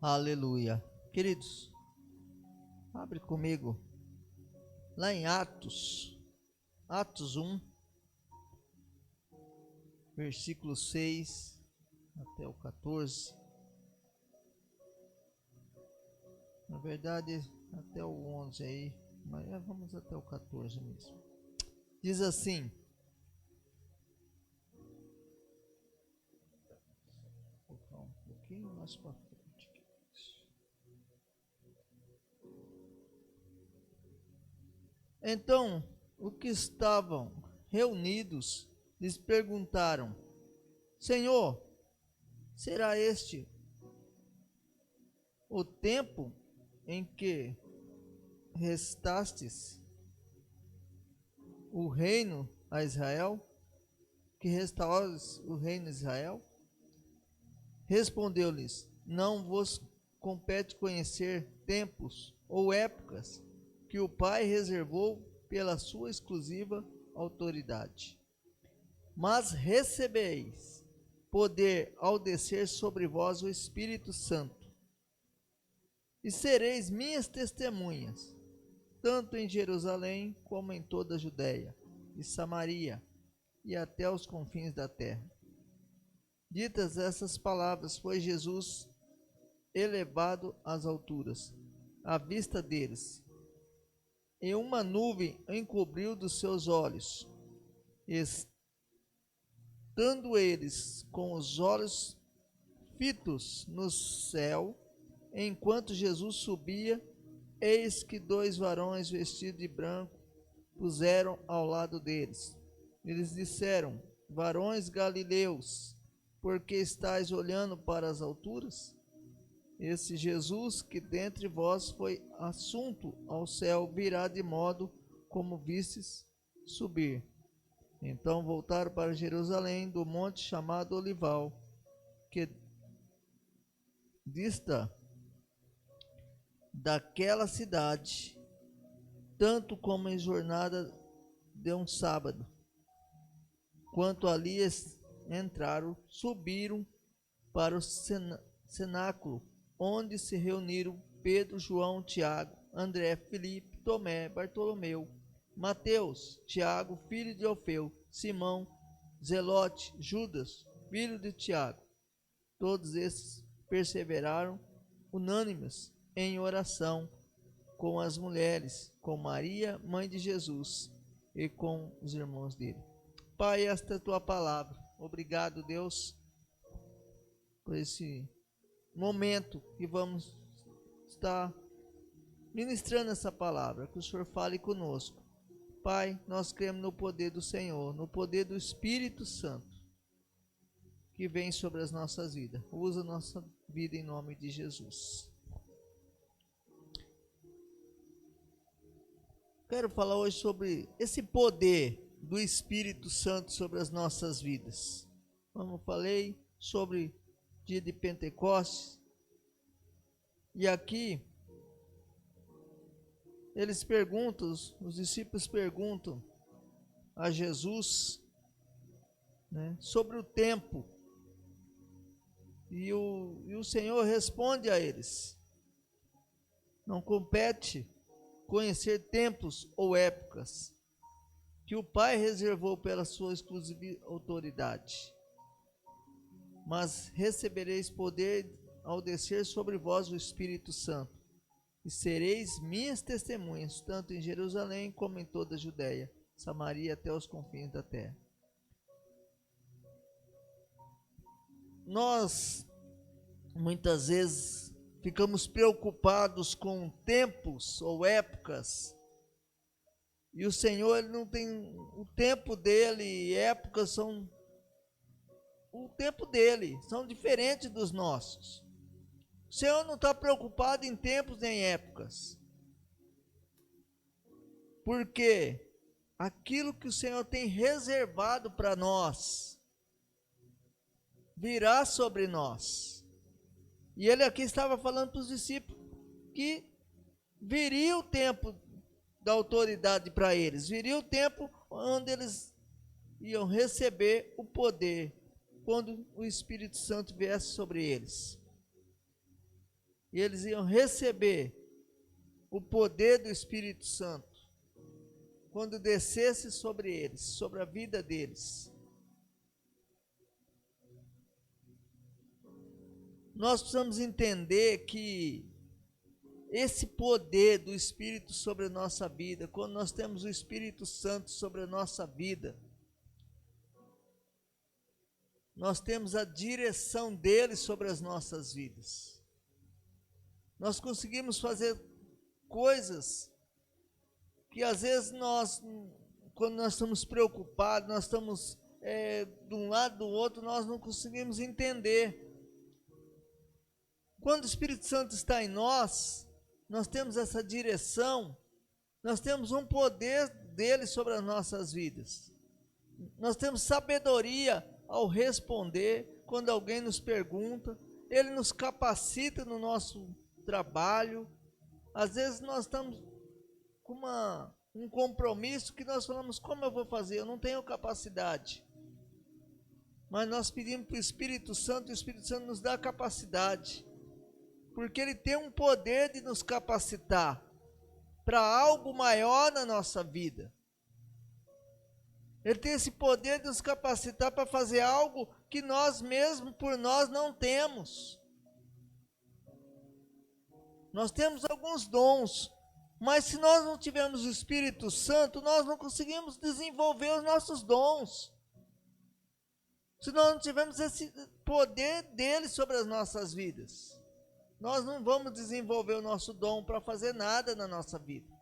Aleluia. Queridos, abre comigo lá em Atos 1, versículo 6 até o 14. Na verdade, até o 11 aí, mas vamos até o 14 mesmo. Diz assim: vou colocar um pouquinho mais para frente. Então, os que estavam reunidos lhes perguntaram: Senhor, será este o tempo em que restastes o reino a Israel? Que restaures o reino a Israel? Respondeu-lhes: Não vos compete conhecer tempos ou épocas que o Pai reservou pela sua exclusiva autoridade. Mas recebeis poder ao descer sobre vós o Espírito Santo, e sereis minhas testemunhas, tanto em Jerusalém como em toda a Judéia e Samaria e até os confins da terra. Ditas essas palavras, foi Jesus elevado às alturas, à vista deles, e uma nuvem encobriu dos seus olhos. Estando eles com os olhos fitos no céu, enquanto Jesus subia, eis que 2 varões vestidos de branco puseram ao lado deles. Eles disseram: Varões galileus, por que estáis olhando para as alturas? Esse Jesus que dentre vós foi assunto ao céu virá de modo como vistes subir. Então voltaram para Jerusalém, do monte chamado Olival, que dista daquela cidade, tanto como em jornada de um sábado. Quanto ali entraram, subiram para o cenáculo, onde se reuniram Pedro, João, Tiago, André, Filipe, Tomé, Bartolomeu, Mateus, Tiago, filho de Alfeu, Simão, Zelote, Judas, filho de Tiago. Todos esses perseveraram unânimes em oração com as mulheres, com Maria, mãe de Jesus, e com os irmãos dele. Pai, esta é a tua palavra. Obrigado, Deus, por esse momento que vamos estar ministrando essa palavra, que o Senhor fale conosco. Pai, nós cremos no poder do Senhor, no poder do Espírito Santo, que vem sobre as nossas vidas. Usa a nossa vida em nome de Jesus. Quero falar hoje sobre esse poder do Espírito Santo sobre as nossas vidas. Como falei sobre dia de Pentecostes, e aqui eles perguntam, os discípulos perguntam a Jesus, né, sobre o tempo, e o Senhor responde a eles: não compete conhecer tempos ou épocas que o Pai reservou pela sua exclusiva autoridade, mas recebereis poder ao descer sobre vós o Espírito Santo, e sereis minhas testemunhas, tanto em Jerusalém como em toda a Judéia, Samaria até os confins da terra. Nós, muitas vezes, ficamos preocupados com tempos ou épocas, e o Senhor, ele não tem o tempo dele, e épocas são o tempo dele, são diferentes dos nossos. O Senhor não está preocupado em tempos nem épocas, porque aquilo que o Senhor tem reservado para nós virá sobre nós. E ele aqui estava falando para os discípulos que viria o tempo da autoridade para eles, viria o tempo onde eles iam receber o poder, quando o Espírito Santo viesse sobre eles. E eles iam receber o poder do Espírito Santo quando descesse sobre eles, sobre a vida deles. Nós precisamos entender que esse poder do Espírito sobre a nossa vida, quando nós temos o Espírito Santo sobre a nossa vida, nós temos a direção dele sobre as nossas vidas. Nós conseguimos fazer coisas que às vezes nós, quando nós estamos preocupados, nós estamos de um lado do outro, nós não conseguimos entender. Quando o Espírito Santo está em nós, nós temos essa direção, nós temos um poder dele sobre as nossas vidas. Nós temos sabedoria ao responder quando alguém nos pergunta, ele nos capacita no nosso trabalho. Às vezes nós estamos com um compromisso que nós falamos, como eu vou fazer? Eu não tenho capacidade. Mas nós pedimos para o Espírito Santo, e o Espírito Santo nos dá capacidade, porque ele tem um poder de nos capacitar para algo maior na nossa vida. Ele tem esse poder de nos capacitar para fazer algo que nós mesmos, por nós, não temos. Nós temos alguns dons, mas se nós não tivermos o Espírito Santo, nós não conseguimos desenvolver os nossos dons. Se nós não tivermos esse poder dele sobre as nossas vidas, nós não vamos desenvolver o nosso dom para fazer nada na nossa vida.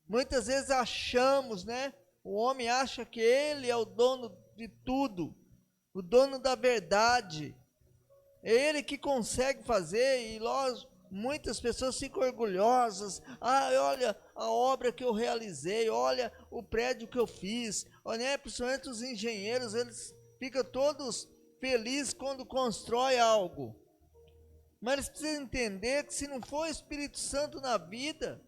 Muitas vezes achamos, né? O homem acha que ele é o dono de tudo, o dono da verdade. É ele que consegue fazer, e lógico, muitas pessoas ficam orgulhosas. Ah, olha a obra que eu realizei, olha o prédio que eu fiz. Olha, né? Principalmente os engenheiros, eles ficam todos felizes quando constroem algo. Mas eles precisam entender que se não for o Espírito Santo na vida,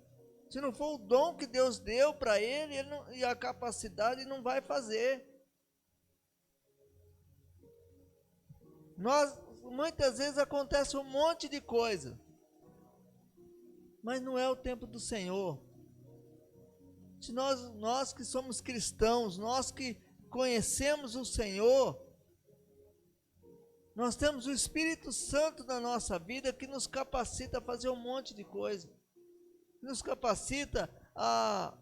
se não for o dom que Deus deu para ele, e a capacidade, ele não vai fazer. Muitas vezes acontece um monte de coisa, mas não é o tempo do Senhor. Se nós que somos cristãos, nós que conhecemos o Senhor, nós temos o Espírito Santo na nossa vida que nos capacita a fazer um monte de coisa, nos capacita a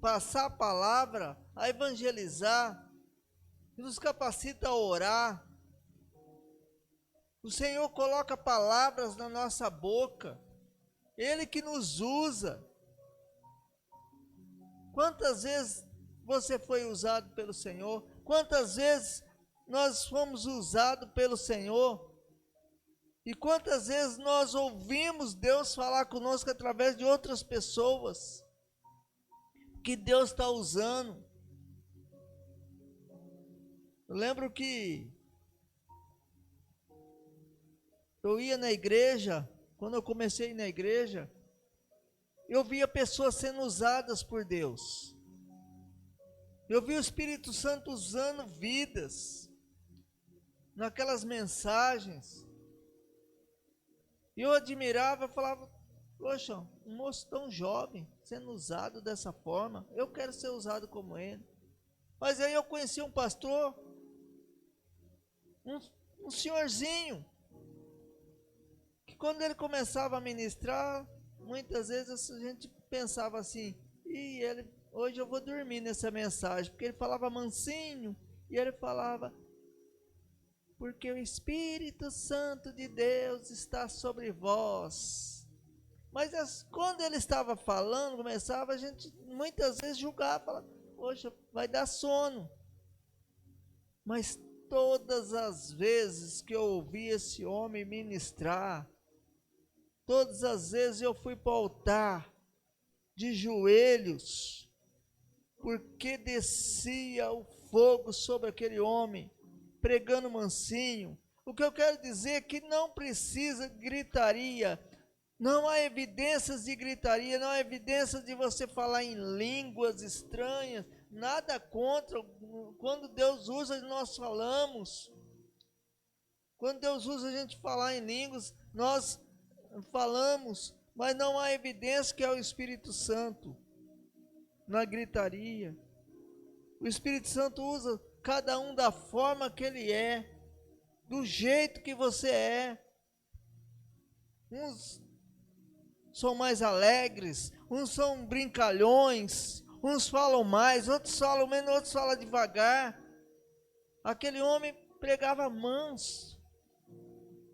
passar a palavra, a evangelizar, nos capacita a orar. O Senhor coloca palavras na nossa boca, ele que nos usa. Quantas vezes você foi usado pelo Senhor? Quantas vezes nós fomos usados pelo Senhor? E quantas vezes nós ouvimos Deus falar conosco através de outras pessoas que Deus está usando? Eu lembro que eu ia na igreja, quando eu comecei a ir na igreja, eu via pessoas sendo usadas por Deus. Eu vi o Espírito Santo usando vidas naquelas mensagens. E eu admirava, falava, poxa, um moço tão jovem, sendo usado dessa forma, eu quero ser usado como ele. Mas aí eu conheci um pastor, um senhorzinho, que quando ele começava a ministrar, muitas vezes a gente pensava assim, hoje eu vou dormir nessa mensagem, porque ele falava mansinho, e ele falava, porque o Espírito Santo de Deus está sobre vós. Mas quando ele estava falando, começava, a gente muitas vezes julgava, falava, poxa, vai dar sono. Mas todas as vezes que eu ouvi esse homem ministrar, todas as vezes eu fui para o altar, de joelhos, porque descia o fogo sobre aquele homem, pregando mansinho. O que eu quero dizer é que não precisa gritaria, não há evidências de gritaria, não há evidências de você falar em línguas estranhas, nada contra, quando Deus usa nós falamos. Quando Deus usa a gente falar em línguas, nós falamos, mas não há evidência que é o Espírito Santo na gritaria. O Espírito Santo usa cada um da forma que ele é, do jeito que você é. Uns são mais alegres, uns são brincalhões, uns falam mais, outros falam menos, outros falam devagar. Aquele homem pregava manso,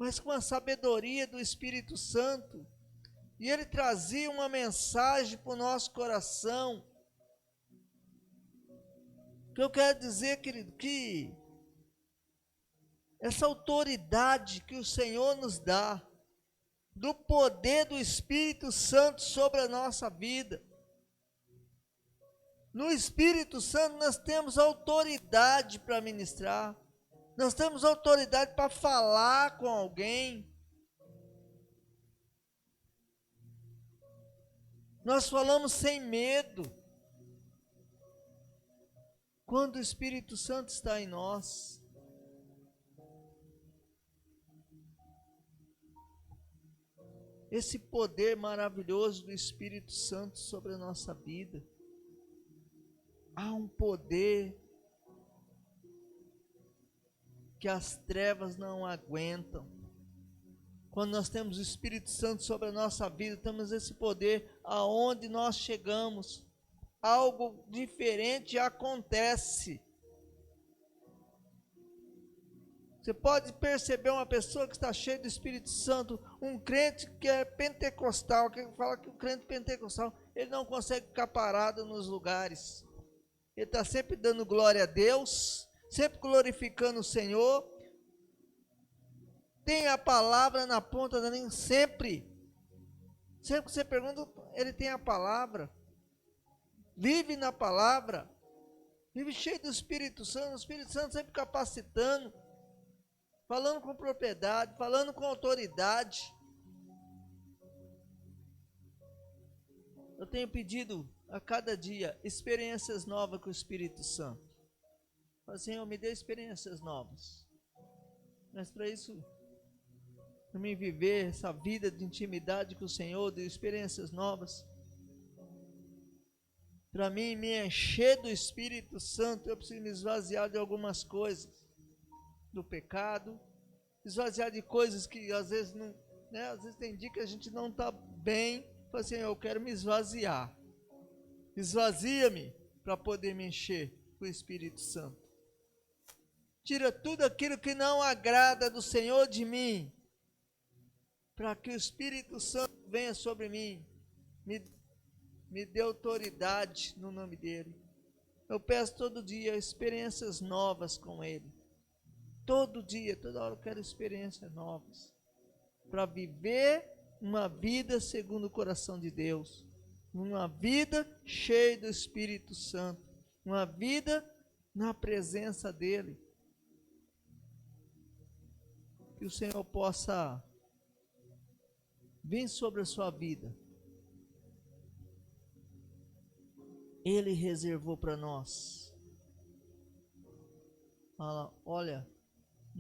mas com a sabedoria do Espírito Santo, e ele trazia uma mensagem para o nosso coração. O que eu quero dizer, querido, que essa autoridade que o Senhor nos dá, do poder do Espírito Santo sobre a nossa vida. No Espírito Santo nós temos autoridade para ministrar, nós temos autoridade para falar com alguém. Nós falamos sem medo, quando o Espírito Santo está em nós. Esse poder maravilhoso do Espírito Santo sobre a nossa vida. Há um poder que as trevas não aguentam. Quando nós temos o Espírito Santo sobre a nossa vida, temos esse poder aonde nós chegamos. Algo diferente acontece. Você pode perceber uma pessoa que está cheia do Espírito Santo, um crente que é pentecostal, que fala que o crente pentecostal, ele não consegue ficar parado nos lugares. Ele está sempre dando glória a Deus, sempre glorificando o Senhor. Tem a palavra na ponta da língua, sempre. Sempre que você pergunta, ele tem a palavra. Vive na palavra. Vive cheio do Espírito Santo, o Espírito Santo sempre capacitando, falando com propriedade, falando com autoridade. Eu tenho pedido a cada dia experiências novas com o Espírito Santo. Fala, Senhor, me dê experiências novas. Mas para isso, para mim viver essa vida de intimidade com o Senhor, de experiências novas, para mim me encher do Espírito Santo, eu preciso me esvaziar de algumas coisas. Do pecado, esvaziar de coisas que às vezes não, né? Às vezes tem dia que a gente não está bem, fala assim, eu quero me esvaziar. Esvazia-me para poder me encher com o Espírito Santo. Tira tudo aquilo que não agrada do Senhor de mim, para que o Espírito Santo venha sobre mim, me dê autoridade no nome dEle. Eu peço todo dia experiências novas com Ele. Todo dia, toda hora eu quero experiências novas, para viver uma vida segundo o coração de Deus, uma vida cheia do Espírito Santo, uma vida na presença dEle. Que o Senhor possa vir sobre a sua vida. Ele reservou para nós. Fala, olha,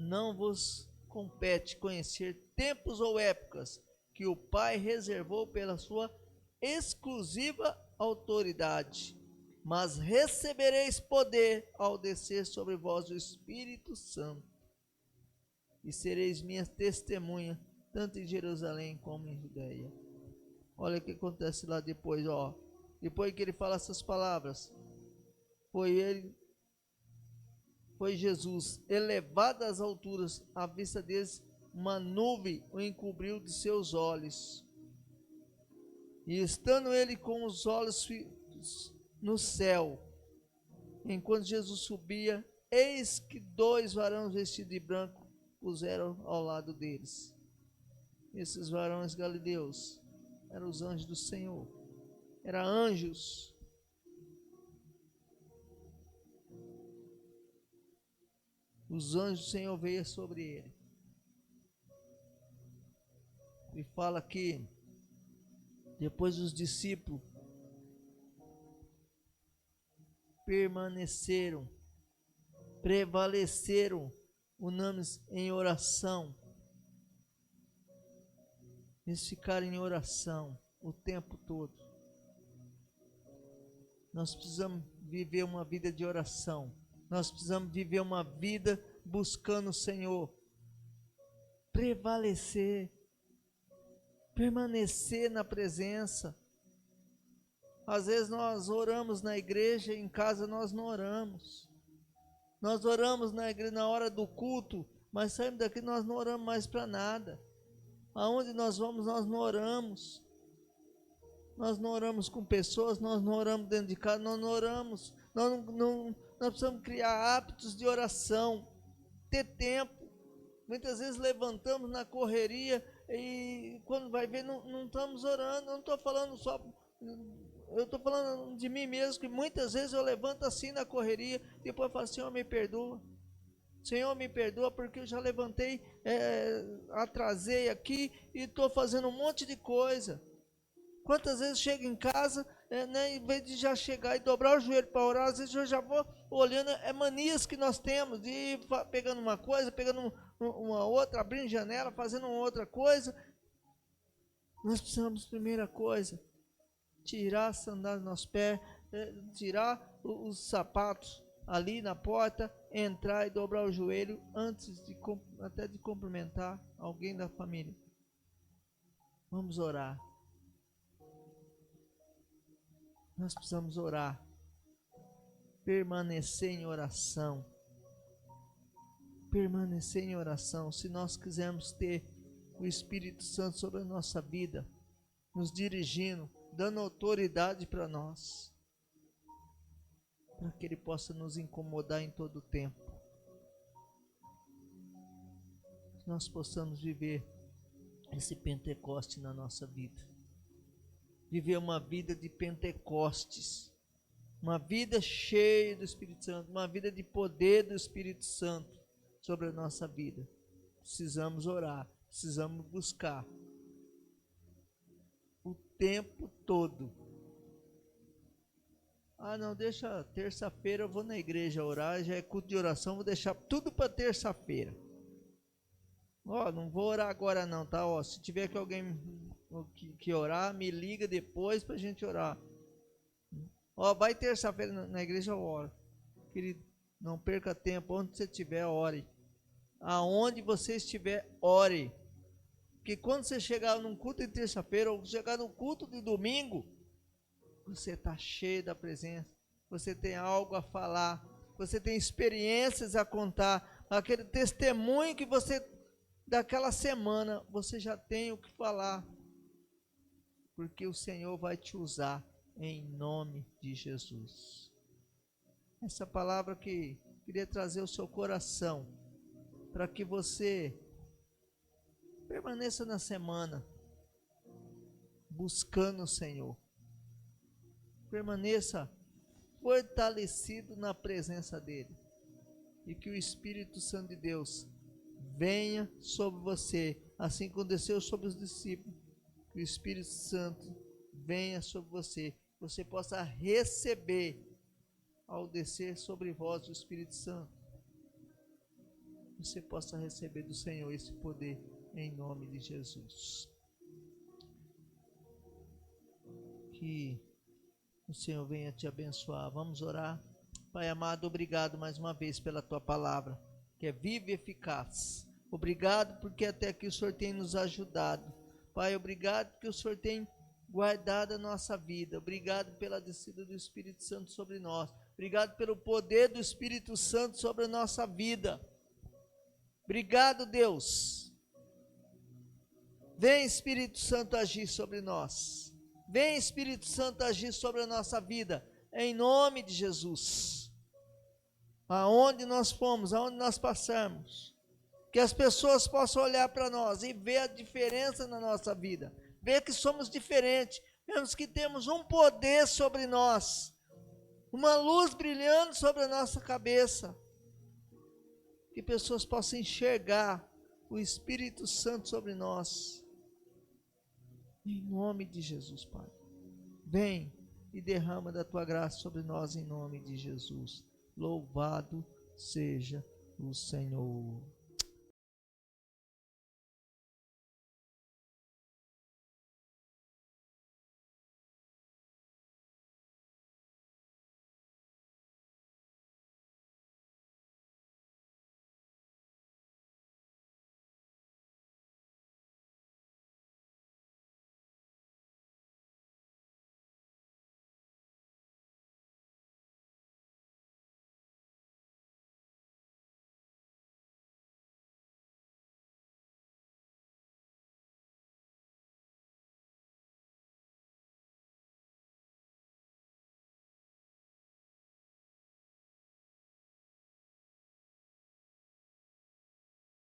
não vos compete conhecer tempos ou épocas que o Pai reservou pela sua exclusiva autoridade, mas recebereis poder ao descer sobre vós o Espírito Santo, e sereis minhas testemunhas, tanto em Jerusalém como em Judeia. Olha o que acontece lá depois, ó. Depois que ele fala essas palavras, foi Jesus, elevado às alturas, à vista deles, uma nuvem o encobriu de seus olhos. E estando ele com os olhos fitos no céu, enquanto Jesus subia, eis que 2 varões vestidos de branco puseram ao lado deles. Esses varões galileus eram os anjos do Senhor, eram anjos. Os anjos do Senhor veio sobre ele. E fala que depois os discípulos permaneceram, prevaleceram unânimes em oração. Eles ficaram em oração o tempo todo. Nós precisamos viver uma vida de oração. Nós precisamos viver uma vida buscando o Senhor. Prevalecer. Permanecer na presença. Às vezes nós oramos na igreja, em casa nós não oramos. Nós oramos na igreja na hora do culto, mas saímos daqui nós não oramos mais para nada. Aonde nós vamos, nós não oramos. Nós não oramos com pessoas, nós não oramos dentro de casa, nós não oramos. Nós precisamos criar hábitos de oração, ter tempo. Muitas vezes levantamos na correria e quando vai ver não estamos orando. Eu não estou falando só, eu estou falando de mim mesmo, que muitas vezes eu levanto assim na correria, depois eu falo, Senhor me perdoa. Senhor me perdoa porque eu já levantei, atrasei aqui e estou fazendo um monte de coisa. Quantas vezes chego em casa, em vez de já chegar e dobrar o joelho para orar, às vezes eu já vou olhando, manias que nós temos, de ir pegando uma coisa, pegando uma outra, abrindo janela, fazendo uma outra coisa. Nós precisamos, primeira coisa, tirar a sandália dos nossos pés, tirar os sapatos ali na porta, entrar e dobrar o joelho antes até de cumprimentar alguém da família. Vamos orar. Nós precisamos orar, permanecer em oração, se nós quisermos ter o Espírito Santo sobre a nossa vida, nos dirigindo, dando autoridade para nós, para que Ele possa nos incomodar em todo o tempo, que nós possamos viver esse Pentecoste na nossa vida. Viver uma vida de Pentecostes, uma vida cheia do Espírito Santo, uma vida de poder do Espírito Santo sobre a nossa vida. Precisamos orar, precisamos buscar o tempo todo. Não, deixa terça-feira, eu vou na igreja orar, já é culto de oração, vou deixar tudo para terça-feira. Não vou orar agora não, tá? Se tiver que alguém que orar, me liga depois para a gente orar. Vai terça-feira na igreja, eu oro. Querido, não perca tempo, onde você estiver, ore. Aonde você estiver, ore. Porque quando você chegar num culto de terça-feira, ou chegar num culto de domingo, você está cheio da presença, você tem algo a falar, você tem experiências a contar, aquele testemunho que você, daquela semana, você já tem o que falar, porque o Senhor vai te usar em nome de Jesus. Essa palavra que queria trazer ao seu coração, para que você permaneça na semana, buscando o Senhor, permaneça fortalecido na presença dEle, e que o Espírito Santo de Deus venha sobre você, assim como desceu sobre os discípulos, que o Espírito Santo venha sobre você, você possa receber, ao descer sobre vós o Espírito Santo, você possa receber do Senhor esse poder, em nome de Jesus. Que o Senhor venha te abençoar. Vamos orar. Pai amado, obrigado mais uma vez pela tua palavra, que é viva e eficaz. Obrigado porque até aqui o Senhor tem nos ajudado. Pai, obrigado porque o Senhor tem guardado a nossa vida. Obrigado pela descida do Espírito Santo sobre nós. Obrigado pelo poder do Espírito Santo sobre a nossa vida. Obrigado, Deus. Vem, Espírito Santo, agir sobre nós. Vem, Espírito Santo, agir sobre a nossa vida, em nome de Jesus. Aonde nós fomos, aonde nós passarmos, que as pessoas possam olhar para nós e ver a diferença na nossa vida, ver que somos diferentes, vemos que temos um poder sobre nós, uma luz brilhando sobre a nossa cabeça, que pessoas possam enxergar o Espírito Santo sobre nós, em nome de Jesus, Pai. Vem e derrama da tua graça sobre nós, em nome de Jesus. Louvado seja o Senhor.